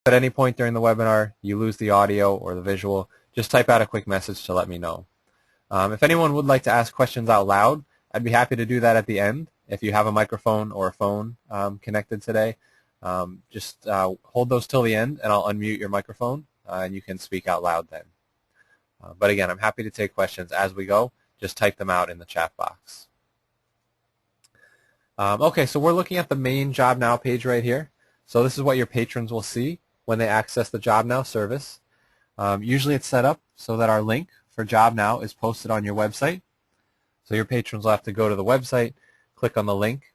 at any point during the webinar you lose the audio or the visual, just type out a quick message to let me know. If anyone would like to ask questions out loud, I'd be happy to do that at the end. If you have a microphone or a phone connected today, just hold those till the end and I'll unmute your microphone and you can speak out loud then. But again, I'm happy to take questions as we go. Just type them out in the chat box. Okay, so we're looking at the main Job Now page right here. So this is what your patrons will see when they access the Job Now service. Usually it's set up so that our link for Job Now is posted on your website. So your patrons will have to go to the website, click on the link,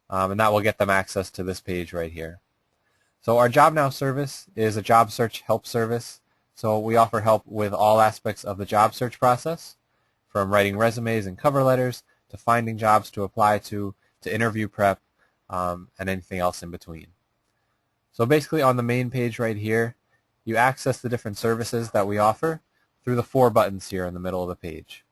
and that will get them access to this page right here. So our Job Now service is a job search help service. So we offer help with all aspects of the job search process, from writing resumes and cover letters, to finding jobs to apply to interview prep, and anything else in between. So basically on the main page right here, you access the different services that we offer through the 4 buttons here in the middle of the page.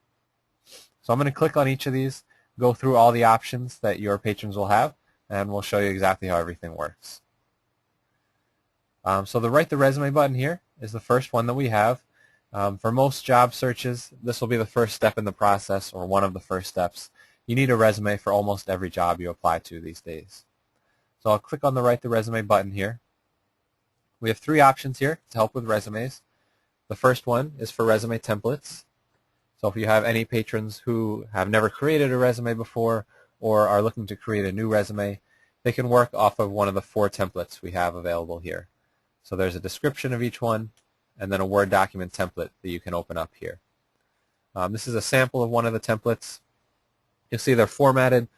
So I'm going to click on each of these, go through all the options that your patrons will have, and we'll show you exactly how everything works. So the Write the Resume button here is the first one that we have. For most job searches, this will be the first step in the process, or one of the first steps. You need a resume for almost every job you apply to these days. So I'll click on the Write the Resume button here. We have 3 options here to help with resumes. The first one is for resume templates. So if you have any patrons who have never created a resume before or are looking to create a new resume, they can work off of one of the 4 templates we have available here. So there's a description of each one and then a Word document template that you can open up here. This is a sample of one of the templates. You'll see they're formatted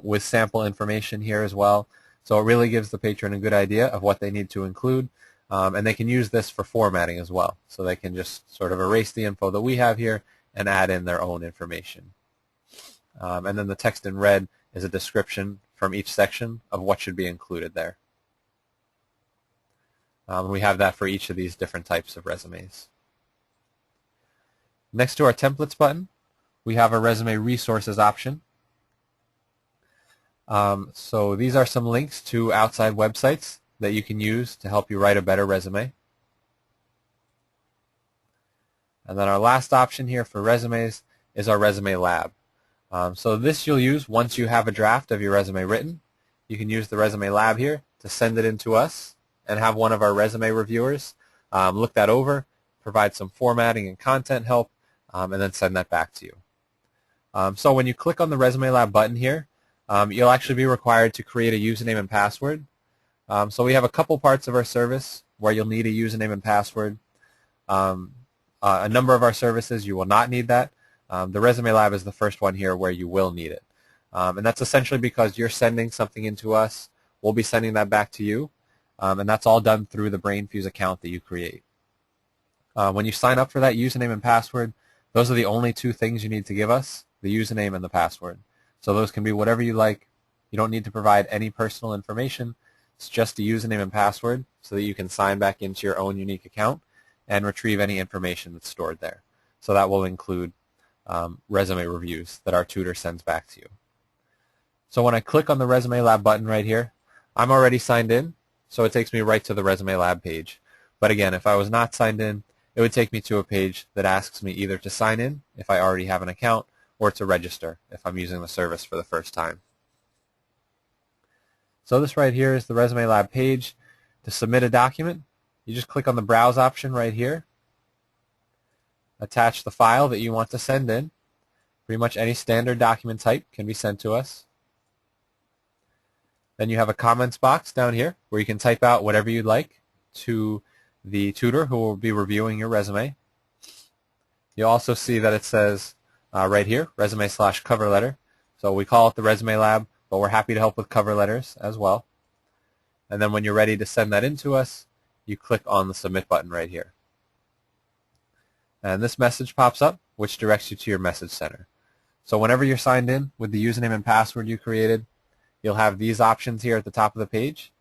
with sample information here as well. So it really gives the patron a good idea of what they need to include, and they can use this for formatting as well. So they can just sort of erase the info that we have here and add in their own information. And then the text in red is a description from each section of what should be included there. We have that for each of these different types of resumes. Next to our templates button, we have a resume resources option. So these are some links to outside websites that you can use to help you write a better resume. And then our last option here for resumes is our resume lab. So this you'll use once you have a draft of your resume written. You can use the resume lab here to send it in to us and have one of our resume reviewers look that over, provide some formatting and content help, and then send that back to you. So when you click on the Resume Lab button here, you'll actually be required to create a username and password. So we have a couple parts of our service where you'll need a username and password. A number of our services you will not need that. The Resume Lab is the first one here where you will need it. And that's essentially because you're sending something into us, we'll be sending that back to you, and that's all done through the BrainFuse account that you create. When you sign up for that username and password, those are the only 2 things you need to give us, the username and the password. So those can be whatever you like. You don't need to provide any personal information. It's just a username and password so that you can sign back into your own unique account and retrieve any information that's stored there. So that will include resume reviews that our tutor sends back to you. So when I click on the Resume Lab button right here, I'm already signed in, so it takes me right to the Resume Lab page. But again, if I was not signed in, it would take me to a page that asks me either to sign in if I already have an account or to register if I'm using the service for the first time. So this right here is the Resume Lab page. To submit a document, you just click on the Browse option right here, attach the file that you want to send in. Pretty much any standard document type can be sent to us. Then you have a comments box down here where you can type out whatever you'd like to the tutor who will be reviewing your resume. You'll also see that it says right here, resume/cover letter. So we call it the Resume Lab, but we're happy to help with cover letters as well. And then when you're ready to send that in to us, you click on the Submit button right here. And this message pops up, which directs you to your message center. So whenever you're signed in with the username and password you created, you'll have these options here at the top of the page.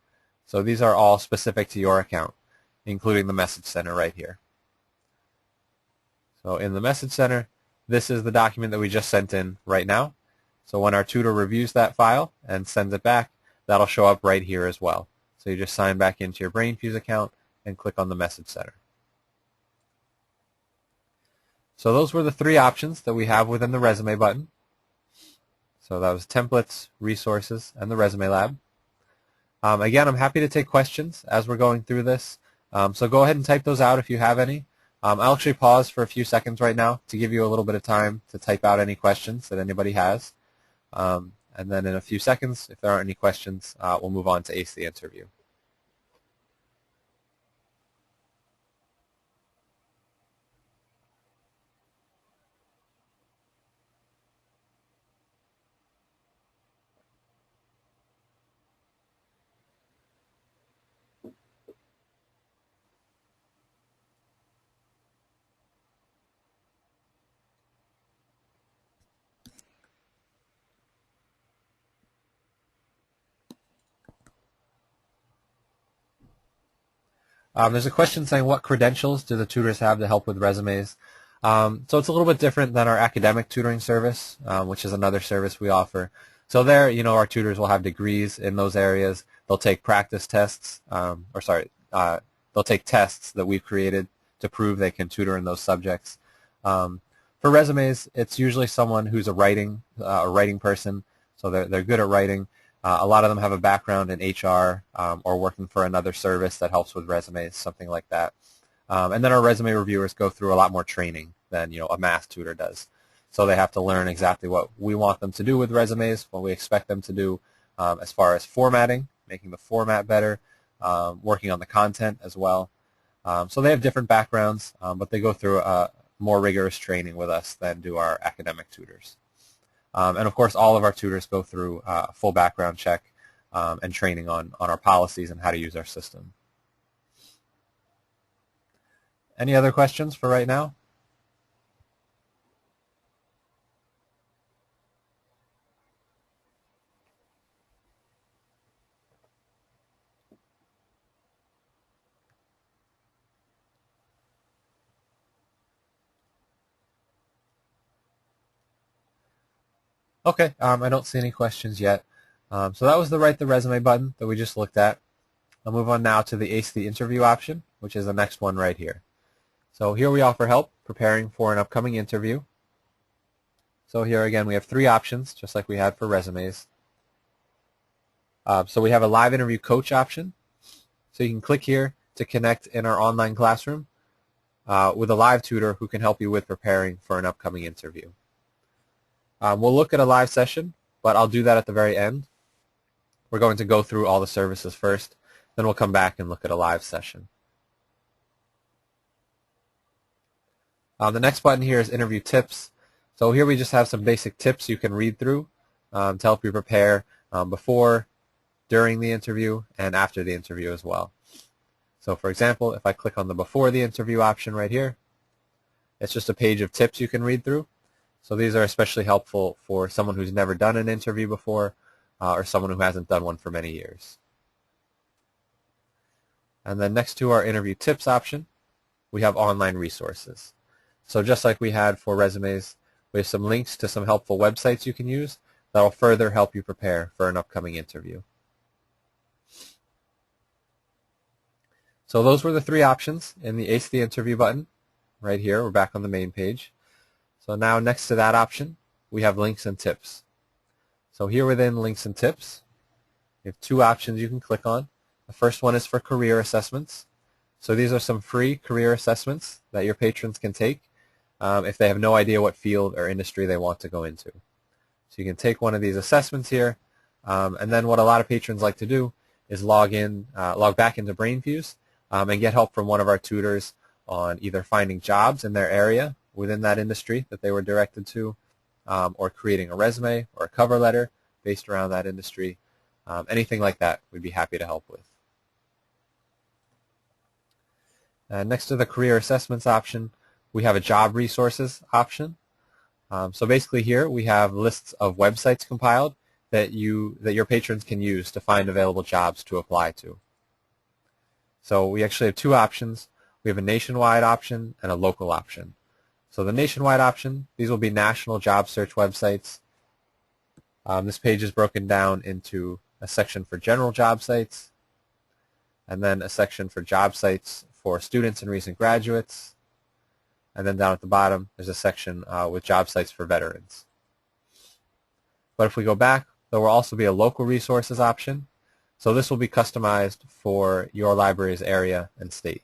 So these are all specific to your account, including the message center right here. So in the message center, this is the document that we just sent in right now. So when our tutor reviews that file and sends it back, that'll show up right here as well. So you just sign back into your BrainFuse account and click on the Message Center. So those were the three options that we have within the Resume button. So that was Templates, Resources, and the Resume Lab. Again, I'm happy to take questions as we're going through this. So go ahead and type those out if you have any. I'll actually pause for a few seconds right now to give you a little bit of time to type out any questions that anybody has. And then in a few seconds, if there aren't any questions, we'll move on to Ace the Interview. There's a question saying, what credentials do the tutors have to help with resumes? So it's a little bit different than our academic tutoring service, which is another service we offer. So there, our tutors will have degrees in those areas. They'll take practice tests, they'll take tests that we've created to prove they can tutor in those subjects. For resumes, it's usually someone who's a writing person, so they're good at writing. A lot of them have a background in HR or working for another service that helps with resumes, something like that. And then our resume reviewers go through a lot more training than a math tutor does. So they have to learn exactly what we want them to do with resumes, what we expect them to do as far as formatting, making the format better, working on the content as well. So they have different backgrounds, but they go through more rigorous training with us than do our academic tutors. And of course, all of our tutors go through a full background check and training on our policies and how to use our system. Any other questions for right now? Okay, I don't see any questions yet. So that was the Write the Resume button that we just looked at. I'll move on now to the Ace the Interview option, which is the next one right here. So here we offer help preparing for an upcoming interview. So here again we have three options, just like we had for resumes. So we have a live interview coach option. So you can click here to connect in our online classroom with a live tutor who can help you with preparing for an upcoming interview. We'll look at a live session, but I'll do that at the very end. We're going to go through all the services first, then we'll come back and look at a live session. The next button here is Interview Tips. So here we just have some basic tips you can read through to help you prepare before, during the interview, and after the interview as well. So for example, if I click on the Before the Interview option right here, it's just a page of tips you can read through. So these are especially helpful for someone who's never done an interview before or someone who hasn't done one for many years. And then next to our Interview Tips option, we have online resources. So just like we had for resumes, we have some links to some helpful websites you can use that will further help you prepare for an upcoming interview. So those were the three options in the Ace the Interview button. Right here, we're back on the main page. So now next to that option, we have links and tips. So here within links and tips, we have two options you can click on. The first one is for career assessments. So these are some free career assessments that your patrons can take if they have no idea what field or industry they want to go into. So you can take one of these assessments here, and then what a lot of patrons like to do is log back into BrainFuse and get help from one of our tutors on either finding jobs in their area within that industry that they were directed to, or creating a resume or a cover letter based around that industry. Anything like that we'd be happy to help with. Next to the career assessments option, we have a job resources option. So basically here we have lists of websites compiled that your patrons can use to find available jobs to apply to. So we actually have two options. We have a nationwide option and a local option. So the nationwide option, these will be national job search websites. This page is broken down into a section for general job sites, and then a section for job sites for students and recent graduates, and then down at the bottom there's a section with job sites for veterans. But if we go back, there will also be a local resources option. So this will be customized for your library's area and state.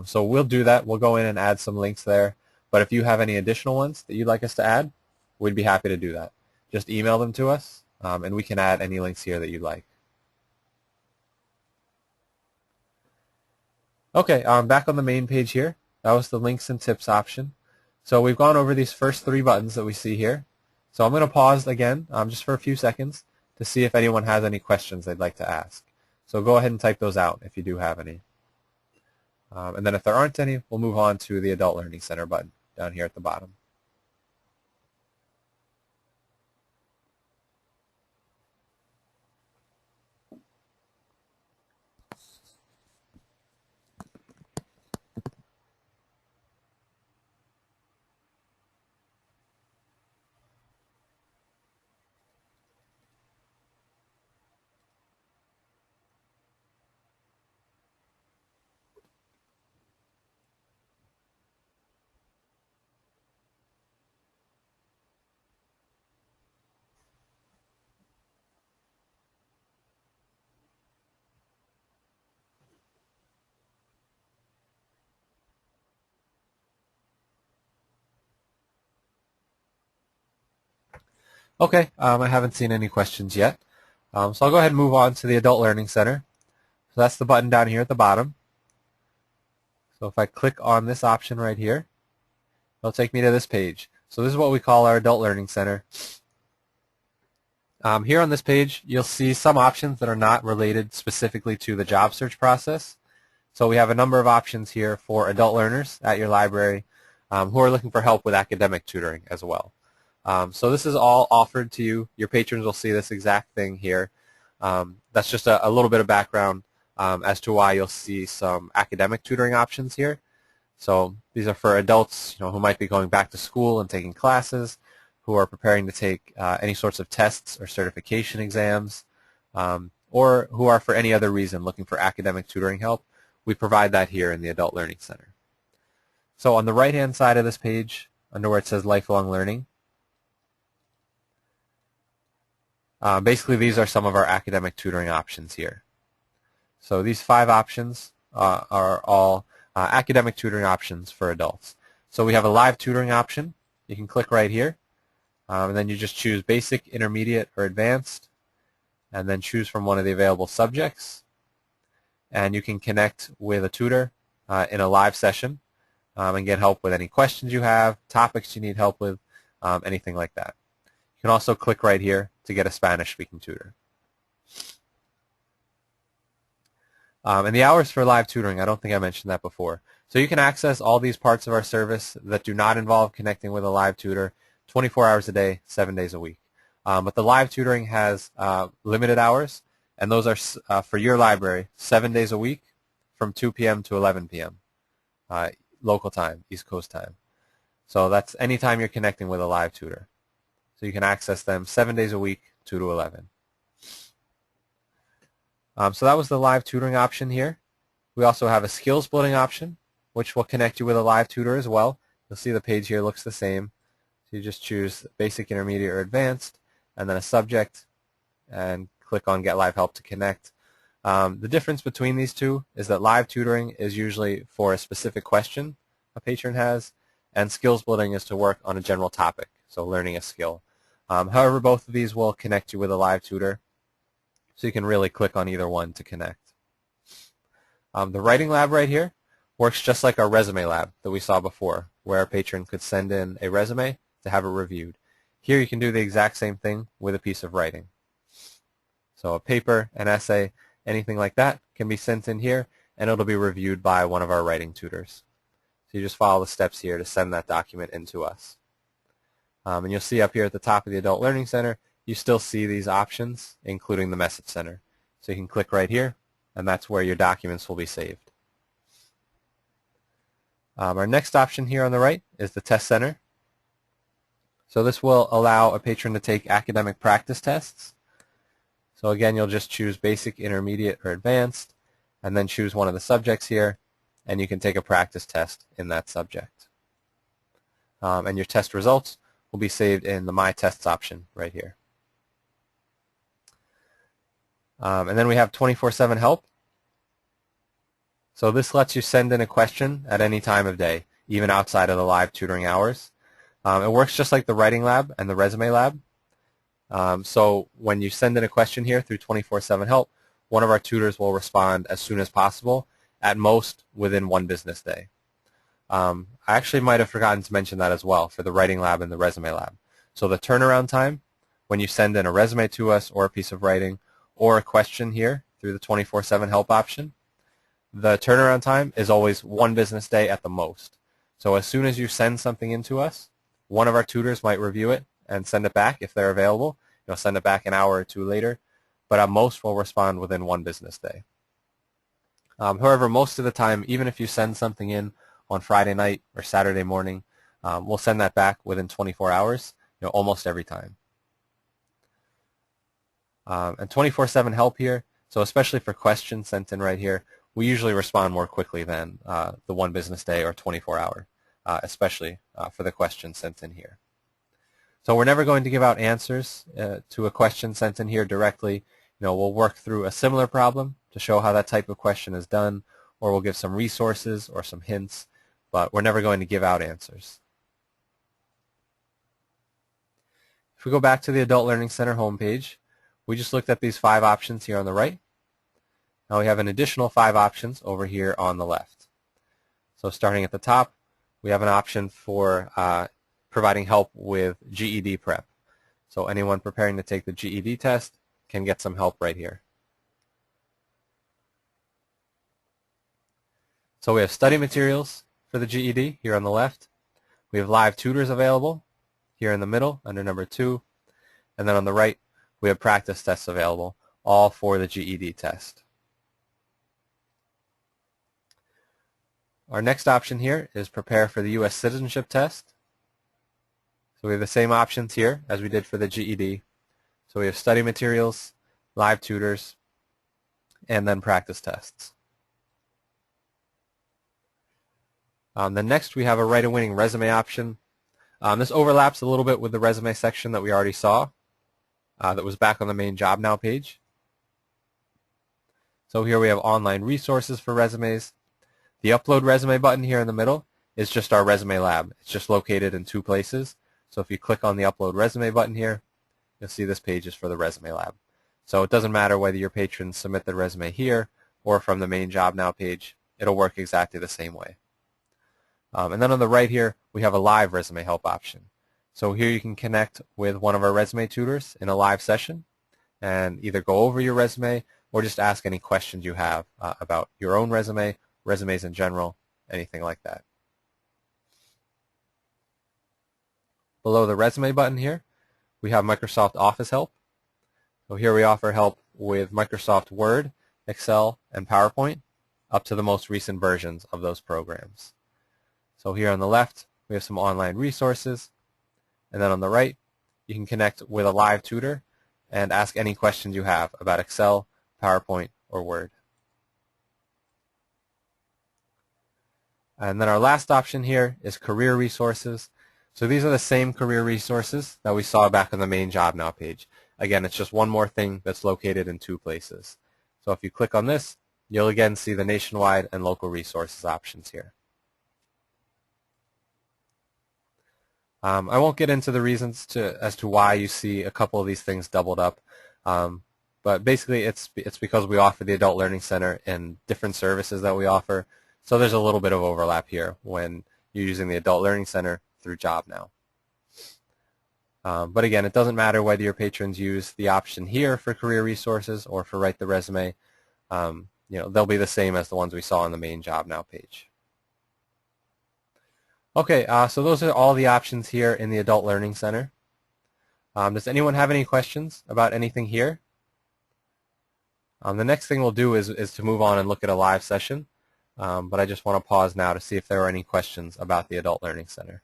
So we'll do that. We'll go in and add some links there. But if you have any additional ones that you'd like us to add, we'd be happy to do that. Just email them to us, and we can add any links here that you'd like. Okay, back on the main page here. That was the links and tips option. So we've gone over these first 3 buttons that we see here. So I'm going to pause again just for a few seconds to see if anyone has any questions they'd like to ask. So go ahead and type those out if you do have any. And then if there aren't any, we'll move on to the Adult Learning Center button down here at the bottom. Okay, I haven't seen any questions yet. So I'll go ahead and move on to the Adult Learning Center. So that's the button down here at the bottom. So if I click on this option right here, it'll take me to this page. So this is what we call our Adult Learning Center. Here on this page, you'll see some options that are not related specifically to the job search process. So we have a number of options here for adult learners at your library who are looking for help with academic tutoring as well. So this is all offered to you. Your patrons will see this exact thing here. That's just a little bit of background as to why you'll see some academic tutoring options here. So these are for adults, who might be going back to school and taking classes, who are preparing to take any sorts of tests or certification exams, or who are for any other reason looking for academic tutoring help. We provide that here in the Adult Learning Center. So on the right-hand side of this page, under where it says Lifelong Learning, basically these are some of our academic tutoring options here. So these 5 options are all academic tutoring options for adults. So we have a live tutoring option. You can click right here, and then you just choose basic, intermediate, or advanced, and then choose from one of the available subjects. And you can connect with a tutor in a live session and get help with any questions you have, topics you need help with, anything like that. You can also click right here to get a Spanish-speaking tutor. And the hours for live tutoring, I don't think I mentioned that before. So you can access all these parts of our service that do not involve connecting with a live tutor 24 hours a day, 7 days a week. But the live tutoring has limited hours, and those are for your library 7 days a week from 2 p.m. to 11 p.m. Local time, East Coast time. So that's any time you're connecting with a live tutor. So you can access them 7 days a week, 2 to 11. So that was the live tutoring option here. We also have a skills building option, which will connect you with a live tutor as well. You'll see the page here looks the same. So you just choose basic, intermediate, or advanced, and then a subject, and click on Get Live Help to connect. The difference between these two is that live tutoring is usually for a specific question a patron has, and skills building is to work on a general topic, so learning a skill. However, both of these will connect you with a live tutor, so you can really click on either one to connect. The writing lab right here works just like our resume lab that we saw before, where a patron could send in a resume to have it reviewed. Here you can do the exact same thing with a piece of writing. So a paper, an essay, anything like that can be sent in here, and it'll be reviewed by one of our writing tutors. So you just follow the steps here to send that document in to us. And you'll see up here at the top of the Adult Learning Center, you still see these options, including the Message Center. So you can click right here, and that's where your documents will be saved. Our next option here on the right is the Test Center. So this will allow a patron to take academic practice tests. So again, you'll just choose basic, intermediate, or advanced, and then choose one of the subjects here, and you can take a practice test in that subject. And your test results will be saved in the My Tests option right here. And then we have 24/7 help. So this lets you send in a question at any time of day, even outside of the live tutoring hours. It works just like the writing lab and the resume lab. So when you send in a question here through 24/7 help, one of our tutors will respond as soon as possible, at most within 1 business day. I actually might have forgotten to mention that as well for the writing lab and the resume lab. So the turnaround time when you send in a resume to us or a piece of writing or a question here through the 24/7 help option, the turnaround time is always 1 business day at the most. So as soon as you send something in to us, one of our tutors might review it and send it back if they're available. Send it back an hour or 2 later, but at most we'll respond within 1 business day. However, most of the time, even if you send something in on Friday night or Saturday morning, we'll send that back within 24 hours, almost every time. And 24/7 help here, so especially for questions sent in right here, we usually respond more quickly than the 1 business day or 24 hour, especially for the questions sent in here. So we're never going to give out answers to a question sent in here directly. We'll work through a similar problem to show how that type of question is done, or we'll give some resources or some hints, but we're never going to give out answers. If we go back to the Adult Learning Center homepage, we just looked at these 5 options here on the right. Now we have an additional 5 options over here on the left. So starting at the top, we have an option for providing help with GED prep. So anyone preparing to take the GED test can get some help right here. So we have study materials for the GED here on the left. We have live tutors available here in the middle under number 2. And then on the right, we have practice tests available, all for the GED test. Our next option here is prepare for the U.S. citizenship test. So we have the same options here as we did for the GED. So we have study materials, live tutors, and then practice tests. Then next we have a write a winning resume option. This overlaps a little bit with the resume section that we already saw that was back on the main Job Now page. So here we have online resources for resumes. The upload resume button here in the middle is just our resume lab. It's just located in 2 places. So if you click on the upload resume button here, you'll see this page is for the resume lab. So it doesn't matter whether your patrons submit the resume here or from the main Job Now page. It'll work exactly the same way. And then on the right here, we have a live resume help option. So here you can connect with one of our resume tutors in a live session and either go over your resume or just ask any questions you have about your own resume, resumes in general, anything like that. Below the resume button here, we have Microsoft Office help. So here we offer help with Microsoft Word, Excel, and PowerPoint up to the most recent versions of those programs. So here on the left, we have some online resources. And then on the right, you can connect with a live tutor and ask any questions you have about Excel, PowerPoint, or Word. And then our last option here is career resources. So these are the same career resources that we saw back on the main Job Now page. Again, it's just one more thing that's located in 2 places. So if you click on this, you'll again see the nationwide and local resources options here. I won't get into the reasons as to why you see a couple of these things doubled up, but basically it's because we offer the Adult Learning Center and different services that we offer, so there's a little bit of overlap here when you're using the Adult Learning Center through Job Now. But again, it doesn't matter whether your patrons use the option here for career resources or for Write the Resume. They'll be the same as the ones we saw on the main Job Now page. Okay, so those are all the options here in the Adult Learning Center. Does anyone have any questions about anything here? The next thing we'll do is to move on and look at a live session, but I just want to pause now to see if there are any questions about the Adult Learning Center.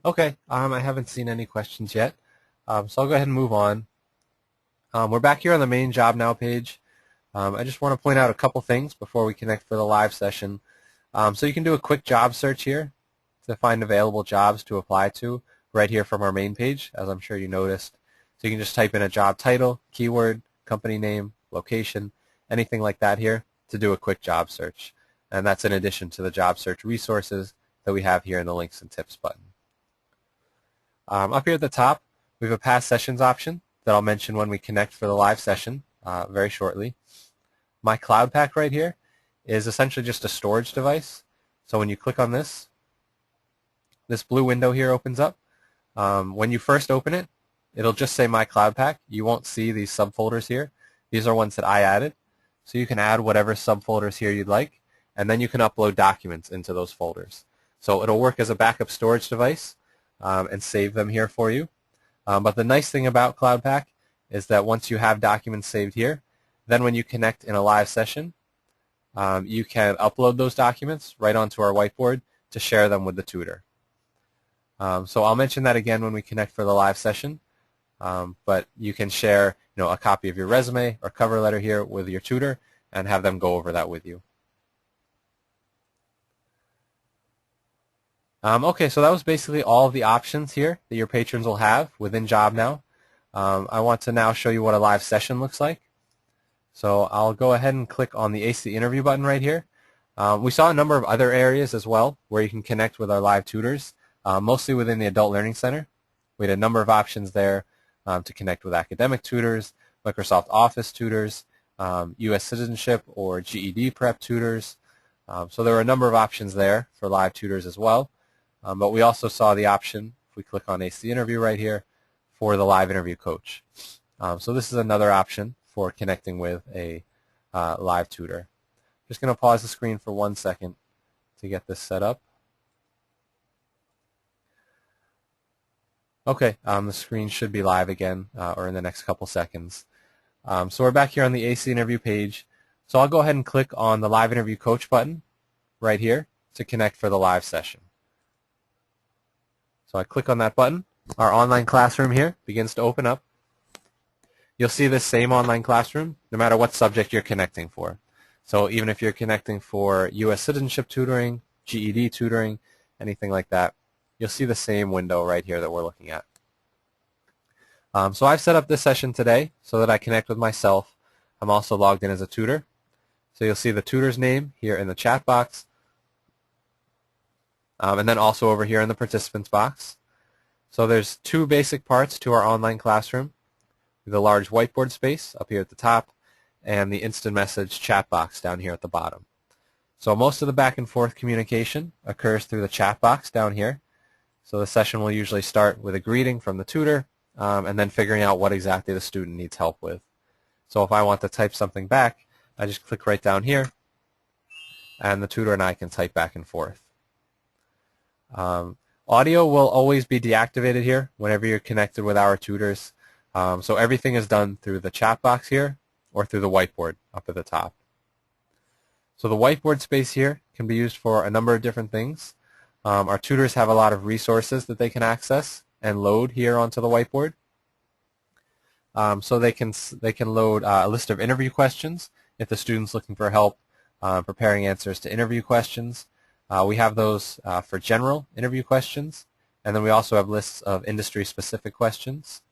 Okay, I haven't seen any questions yet, so I'll go ahead and move on. We're back here on the main Job Now page. I just want to point out a couple things before we connect for the live session. So you can do a quick job search here to find available jobs to apply to right here from our main page, as I'm sure you noticed. So you can just type in a job title, keyword, company name, location, anything like that here to do a quick job search. And that's in addition to the job search resources that we have here in the links and tips button. Up here at the top, we have a past sessions option that I'll mention when we connect for the live session very shortly. My Cloud Pack right here is essentially just a storage device. So when you click on this blue window here opens up. When you first open it, it'll just say My Cloud Pack. You won't see these subfolders here. These are ones that I added. So you can add whatever subfolders here you'd like, and then you can upload documents into those folders. So it'll work as a backup storage device and save them here for you. But the nice thing about Cloud Pack is that once you have documents saved here, then when you connect in a live session, you can upload those documents right onto our whiteboard to share them with the tutor. So I'll mention that again when we connect for the live session, but you can share a copy of your resume or cover letter here with your tutor and have them go over that with you. Okay, so that was basically all of the options here that your patrons will have within Job Now. I want to now show you what a live session looks like. So I'll go ahead and click on the AC Interview button right here. We saw a number of other areas as well where you can connect with our live tutors, mostly within the Adult Learning Center. We had a number of options there to connect with academic tutors, Microsoft Office tutors, U.S. citizenship or GED prep tutors. So there were a number of options there for live tutors as well. But we also saw the option, if we click on AC Interview right here, for the live interview coach. So this is another option for connecting with a live tutor. Just going to pause the screen for 1 second to get this set up. Okay, the screen should be live again or in the next couple seconds. So we're back here on the AC Interview page. So I'll go ahead and click on the Live Interview Coach button right here to connect for the live session. So I click on that button. Our online classroom here begins to open up. You'll see this same online classroom no matter what subject you're connecting for. So even if you're connecting for U.S. citizenship tutoring, GED tutoring, anything like that, you'll see the same window right here that we're looking at. So I've set up this session today so that I connect with myself. I'm also logged in as a tutor. So you'll see the tutor's name here in the chat box, and then also over here in the participants box. So there's two basic parts to our online classroom: the large whiteboard space up here at the top and the instant message chat box down here at the bottom. So most of the back and forth communication occurs through the chat box down here. So the session will usually start with a greeting from the tutor and then figuring out what exactly the student needs help with. So if I want to type something back, I just click right down here and the tutor and I can type back and forth. Audio will always be deactivated here whenever you're connected with our tutors. So everything is done through the chat box here or through the whiteboard up at the top. So the whiteboard space here can be used for a number of different things. Our tutors have a lot of resources that they can access and load here onto the whiteboard. So they can load a list of interview questions if the student's looking for help preparing answers to interview questions. We have those for general interview questions, and then we also have lists of industry-specific questions.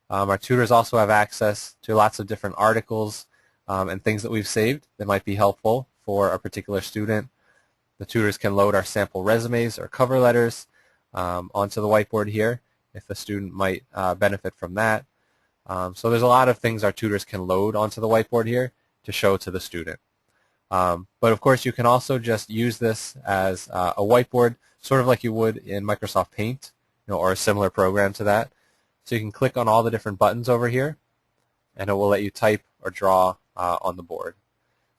Our tutors also have access to lots of different articles and things that we've saved that might be helpful for a particular student. The tutors can load our sample resumes or cover letters onto the whiteboard here if the student might benefit from that. So there's a lot of things our tutors can load onto the whiteboard here to show to the student. But of course you can also just use this as a whiteboard, sort of like you would in Microsoft Paint, or a similar program to that. So you can click on all the different buttons over here and it will let you type or draw on the board.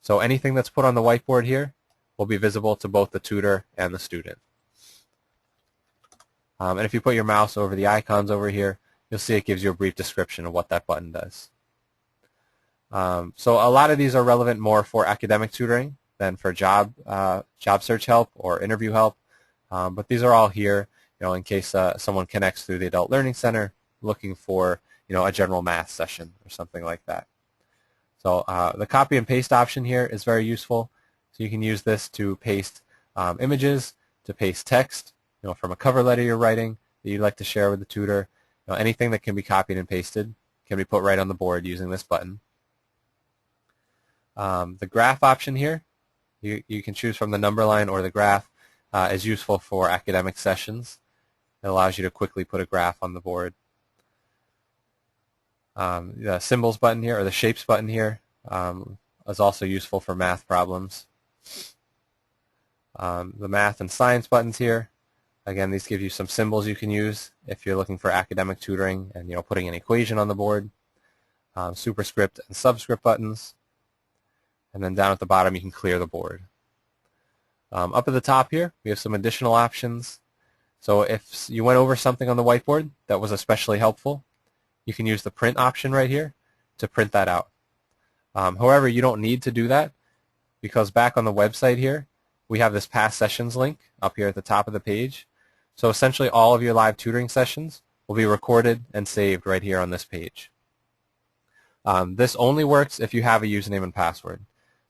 So anything that's put on the whiteboard here will be visible to both the tutor and the student. And if you put your mouse over the icons over here, you'll see it gives you a brief description of what that button does. So a lot of these are relevant more for academic tutoring than for job search help or interview help. But these are all here in case someone connects through the Adult Learning Center looking for a general math session or something like that. So the copy and paste option here is very useful. So you can use this to paste images, to paste text, from a cover letter you're writing that you'd like to share with the tutor. Anything that can be copied and pasted can be put right on the board using this button. The graph option here, you can choose from the number line or the graph, is useful for academic sessions. It allows you to quickly put a graph on the board. The symbols button here, or the shapes button here, is also useful for math problems. The math and science buttons here, again, these give you some symbols you can use if you're looking for academic tutoring and putting an equation on the board. Superscript and subscript buttons, and then down at the bottom you can clear the board. Up at the top here we have some additional options. So if you went over something on the whiteboard that was especially helpful, you can use the print option right here to print that out. However, you don't need to do that, because back on the website here we have this past sessions link up here at the top of the page. So essentially all of your live tutoring sessions will be recorded and saved right here on this page. This only works if you have a username and password.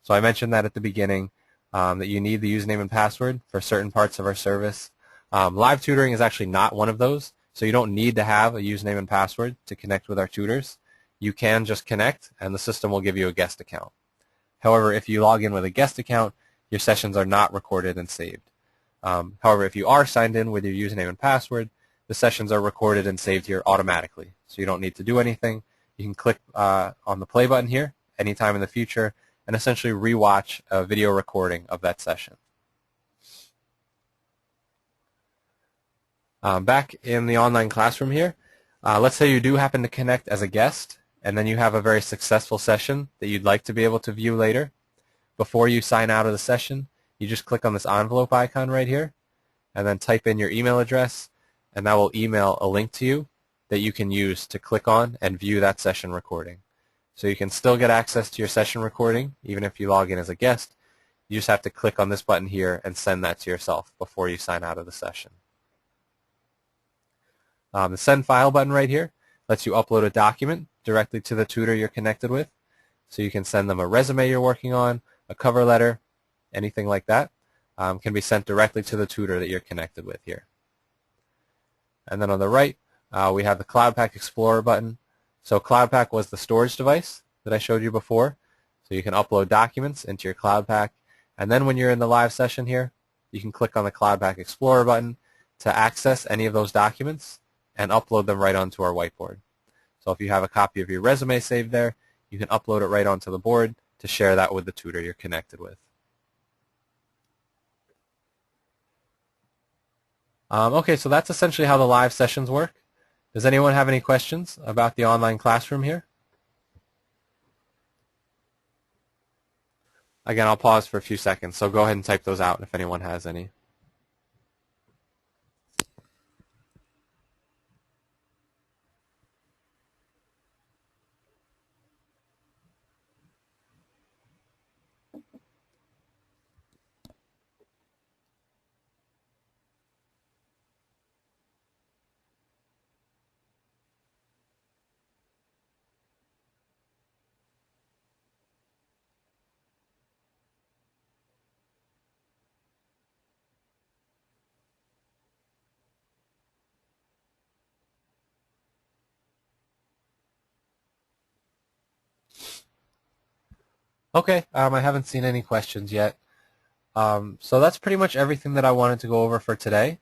So I mentioned that at the beginning, that you need the username and password for certain parts of our service. Live tutoring is actually not one of those, so you don't need to have a username and password to connect with our tutors. You can just connect and the system will give you a guest account. However, if you log in with a guest account, your sessions are not recorded and saved. However, if you are signed in with your username and password, the sessions are recorded and saved here automatically. So you don't need to do anything. You can click on the play button here anytime in the future and essentially rewatch a video recording of that session. Back in the online classroom here, let's say you do happen to connect as a guest and then you have a very successful session that you'd like to be able to view later. Before you sign out of the session, you just click on this envelope icon right here and then type in your email address, and that will email a link to you that you can use to click on and view that session recording. So you can still get access to your session recording even if you log in as a guest. You just have to click on this button here and send that to yourself before you sign out of the session. The send file button right here lets you upload a document directly to the tutor you're connected with. So you can send them a resume you're working on, a cover letter, anything like that can be sent directly to the tutor that you're connected with here. And then on the right, we have the CloudPak Explorer button. So CloudPak was the storage device that I showed you before. So you can upload documents into your CloudPak, and then when you're in the live session here, you can click on the CloudPak Explorer button to access any of those documents and upload them right onto our whiteboard. So if you have a copy of your resume saved there, you can upload it right onto the board to share that with the tutor you're connected with. Okay, so that's essentially how the live sessions work. Does anyone have any questions about the online classroom here? Again, I'll pause for a few seconds, so go ahead and type those out if anyone has any. Okay, I haven't seen any questions yet. So that's pretty much everything that I wanted to go over for today.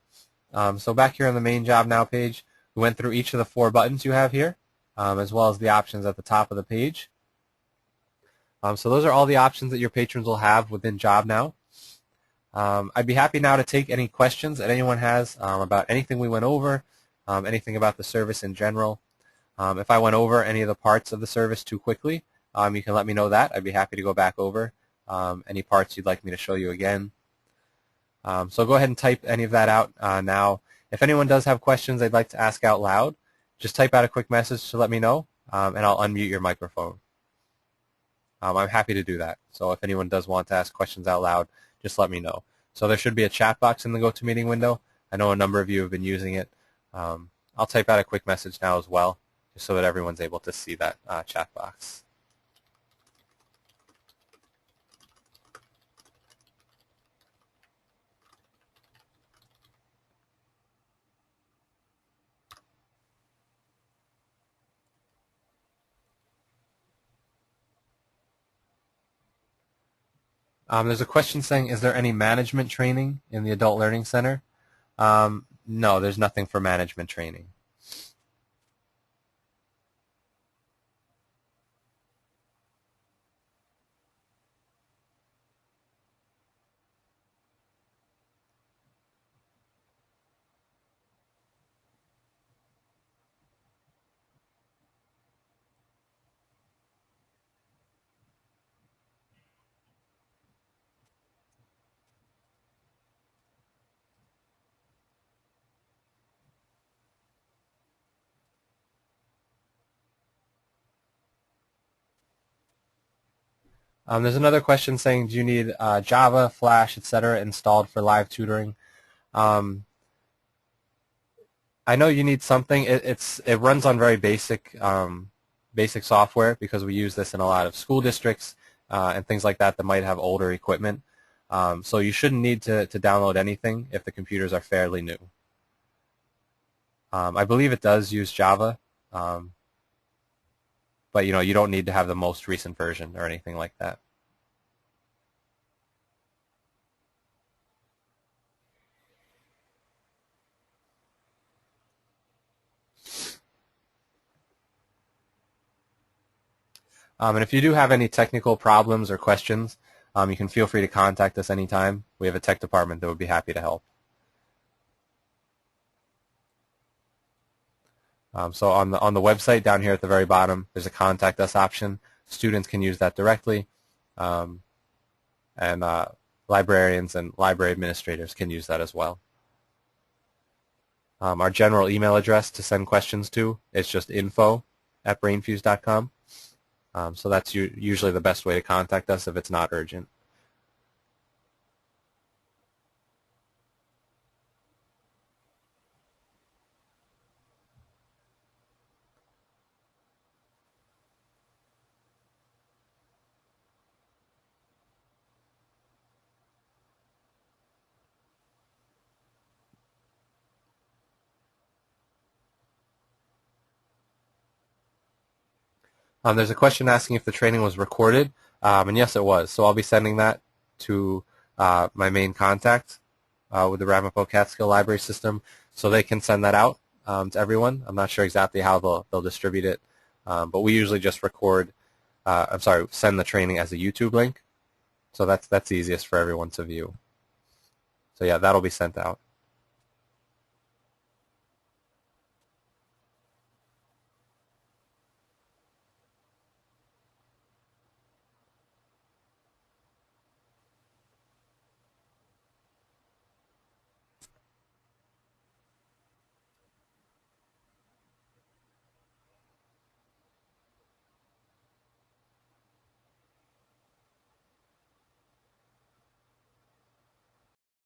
So back here on the main Job Now page, we went through each of the 4 buttons you have here, as well as the options at the top of the page. So those are all the options that your patrons will have within Job Now. I'd be happy now to take any questions that anyone has about anything we went over, anything about the service in general. If I went over any of the parts of the service too quickly, you can let me know that. I'd be happy to go back over any parts you'd like me to show you again. So go ahead and type any of that out now. If anyone does have questions they'd like to ask out loud, just type out a quick message to let me know, and I'll unmute your microphone. I'm happy to do that. So if anyone does want to ask questions out loud, just let me know. So there should be a chat box in the GoToMeeting window. I know a number of you have been using it. I'll type out a quick message now as well, just so that everyone's able to see that chat box. There's a question saying, is there any management training in the Adult Learning Center? No, there's nothing for management training. There's another question saying, do you need Java, Flash, etc. installed for live tutoring? Um, I know you need something. It runs on very basic software because we use this in a lot of school districts and things like that might have older equipment. So you shouldn't need to download anything if the computers are fairly new. I believe it does use Java, but you don't need to have the most recent version or anything like that. And if you do have any technical problems or questions, you can feel free to contact us anytime. We have a tech department that would be happy to help. So on the website down here at the very bottom, there's a contact us option. Students can use that directly, and librarians and library administrators can use that as well. Our general email address to send questions to is just info@brainfuse.com. So that's usually the best way to contact us if it's not urgent. There's a question asking if the training was recorded, and yes, it was. So I'll be sending that to my main contact with the Ramapo Catskill library system, so they can send that out to everyone. I'm not sure exactly how they'll distribute it, but we usually just send the training as a YouTube link, so that's the easiest for everyone to view. So yeah, that'll be sent out.